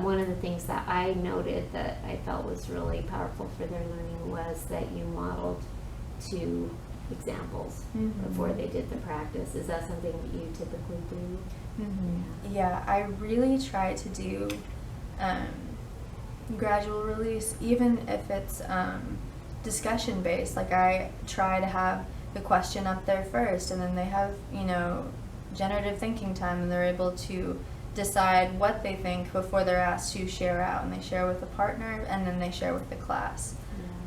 one of the things that I noted that I felt was really powerful for their learning was that you modeled 2 examples before they did the practice. Is that something that you typically do? Yeah, I really try to do gradual release, even if it's discussion based. Like, I try to have the question up there first, and then they have, generative thinking time, and they're able to decide what they think before they're asked to share out, and they share with a partner, and then they share with the class.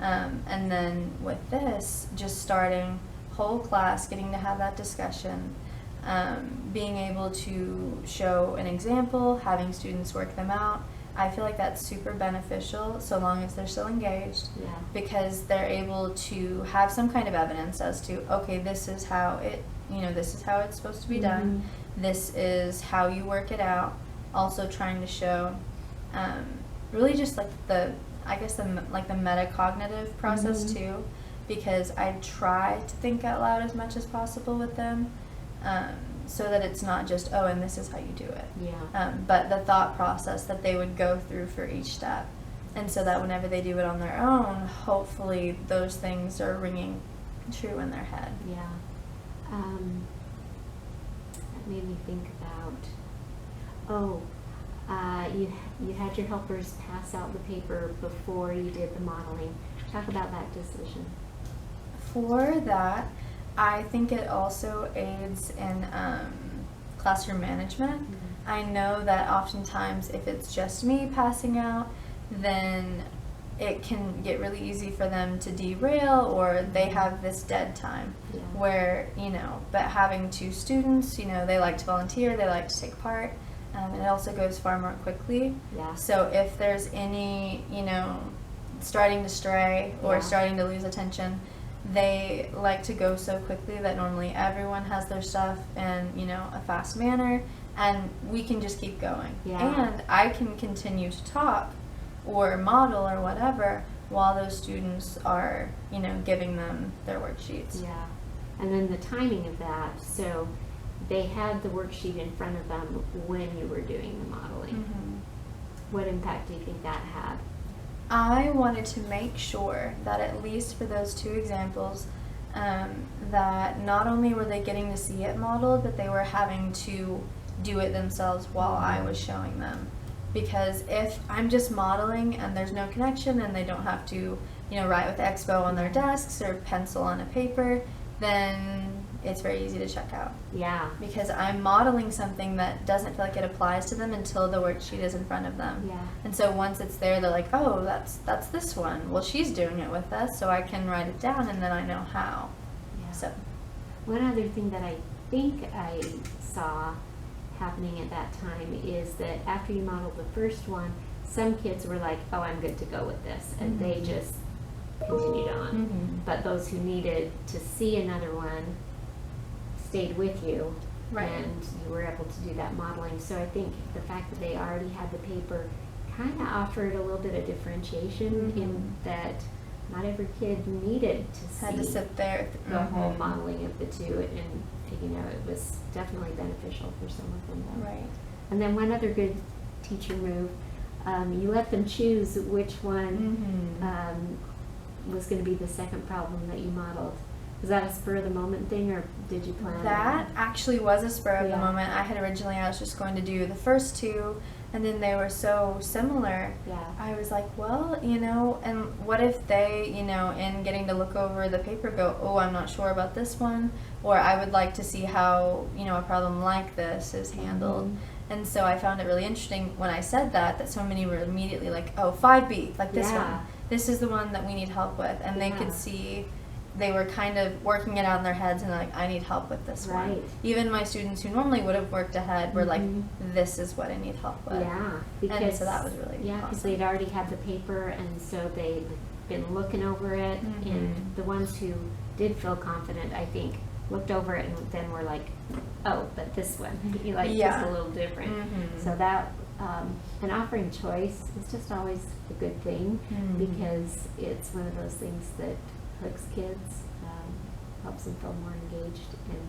And then with this, just starting whole class, getting to have that discussion, being able to show an example, having students work them out, I feel like that's super beneficial so long as they're still engaged, because they're able to have some kind of evidence as to, okay, this is how it's supposed to be done. This is how you work it out. Also trying to show really just like the metacognitive process too, because I try to think out loud as much as possible with them, so that it's not just, oh, and this is how you do it. But the thought process that they would go through for each step. And so that whenever they do it on their own, hopefully those things are ringing true in their head. That made me think about, you had your helpers pass out the paper before you did the modeling. Talk about that decision. For that, I think it also aids in classroom management. I know that oftentimes if it's just me passing out, then it can get really easy for them to derail, or they have this dead time where, but having 2 students, they like to volunteer, they like to take part, and it also goes far more quickly. So if there's any, starting to stray or starting to lose attention, they like to go so quickly that normally everyone has their stuff in, a fast manner, and we can just keep going. And I can continue to talk or model or whatever while those students are, giving them their worksheets. And then the timing of that, so they had the worksheet in front of them when you were doing the modeling. What impact do you think that had? I wanted to make sure that at least for those 2 examples, that not only were they getting to see it modeled, but they were having to do it themselves while I was showing them. Because if I'm just modeling and there's no connection and they don't have to, write with Expo on their desks or pencil on a paper, then it's very easy to check out. Because I'm modeling something that doesn't feel like it applies to them until the worksheet is in front of them. And so once it's there, they're like, oh, that's this one. Well, she's doing it with us, so I can write it down, and then I know how. So one other thing that I think I saw happening at that time is that after you modeled the first one, some kids were like, oh, I'm good to go with this, and they just continued on. But those who needed to see another one stayed with you, and you were able to do that modeling. So I think the fact that they already had the paper kind of offered a little bit of differentiation in that not every kid needed to had to sit there the whole modeling of the 2, and it was definitely beneficial for some of them though. And then one other good teacher move, you let them choose which one was going to be the second problem that you modeled. Was that a spur of the moment thing, or did you plan that? Actually was a spur of the moment. I was just going to do the first 2, and then they were so similar. I was like, well, and what if they, in getting to look over the paper go, oh, I'm not sure about this one, or I would like to see how, a problem like this is handled. And so I found it really interesting when I said that so many were immediately like, oh, 5B, like this one. This is the one that we need help with. And they could see they were kind of working it out in their heads and like, I need help with this one. Even my students who normally would have worked ahead were like, this is what I need help with. And so that was really because they'd already had the paper, and so they'd been looking over it, and the ones who did feel confident, I think, looked over it and then were like, oh, but this one, just a little different. So that, and offering choice is just always a good thing, because it's one of those things that hooks kids, helps them feel more engaged and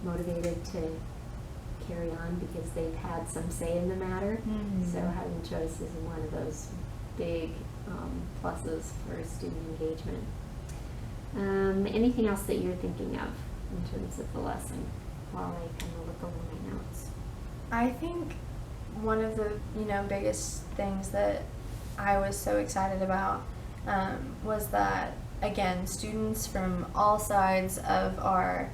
motivated to carry on because they've had some say in the matter. So having choice is one of those big pluses for student engagement. Anything else that you're thinking of in terms of the lesson while I kind of look over my notes? I think one of the biggest things that I was so excited about was that, again, students from all sides of our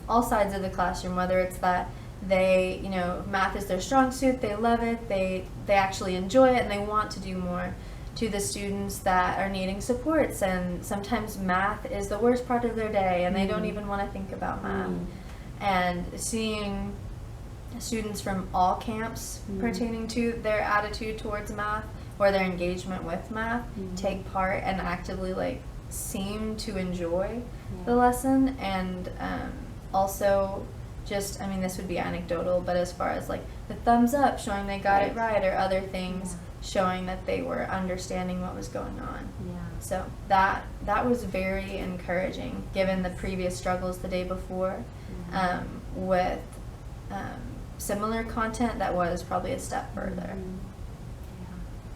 all sides of the classroom, whether it's that they, math is their strong suit, they love it, they actually enjoy it and they want to do more, to the students that are needing supports and sometimes math is the worst part of their day and they don't even want to think about math. And seeing students from all camps pertaining to their attitude towards math or their engagement with math take part and actively seem to enjoy the lesson, and also just, this would be anecdotal, but as far as the thumbs up showing they got it right, or other things showing that they were understanding what was going on. So that was very encouraging, given the previous struggles the day before with similar content that was probably a step further.